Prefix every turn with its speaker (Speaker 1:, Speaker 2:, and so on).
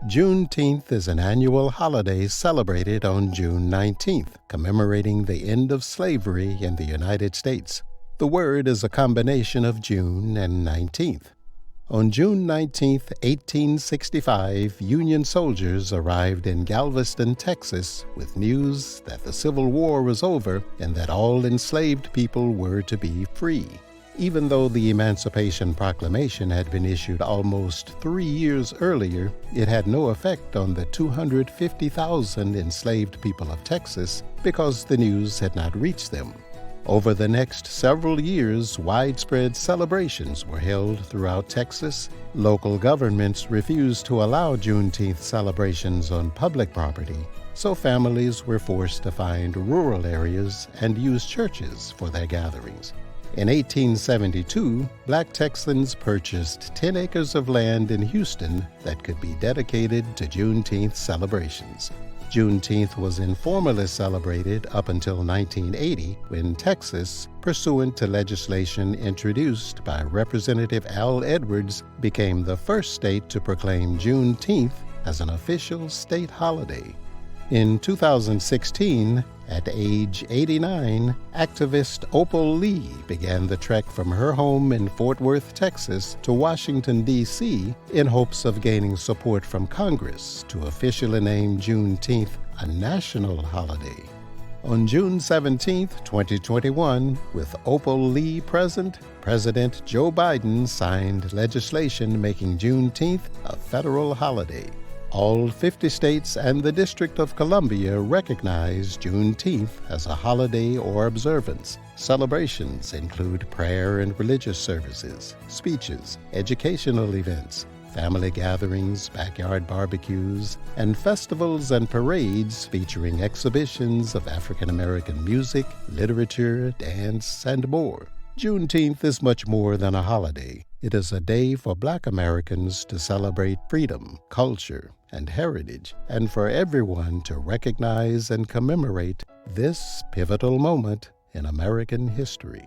Speaker 1: Juneteenth is an annual holiday celebrated on June 19th, commemorating the end of slavery in the United States. The word is a combination of June and 19th. On June 19, 1865, Union soldiers arrived in Galveston, Texas, with news that the Civil War was over and that all enslaved people were to be free. Even though the Emancipation Proclamation had been issued almost 3 years earlier, it had no effect on the 250,000 enslaved people of Texas because the news had not reached them. Over the next several years, widespread celebrations were held throughout Texas. Local governments refused to allow Juneteenth celebrations on public property, so families were forced to find rural areas and use churches for their gatherings. In 1872, Black Texans purchased 10 acres of land in Houston that could be dedicated to Juneteenth celebrations. Juneteenth was informally celebrated up until 1980, when Texas, pursuant to legislation introduced by Representative Al Edwards, became the first state to proclaim Juneteenth as an official state holiday. In 2016, at age 89, activist Opal Lee began the trek from her home in Fort Worth, Texas, to Washington, D.C. in hopes of gaining support from Congress to officially name Juneteenth a national holiday. On June 17, 2021, with Opal Lee present, President Joe Biden signed legislation making Juneteenth a federal holiday. All 50 states and the District of Columbia recognize Juneteenth as a holiday or observance. Celebrations include prayer and religious services, speeches, educational events, family gatherings, backyard barbecues, and festivals and parades featuring exhibitions of African American music, literature, dance, and more. Juneteenth is much more than a holiday. It is a day for Black Americans to celebrate freedom, culture, and heritage, and for everyone to recognize and commemorate this pivotal moment in American history.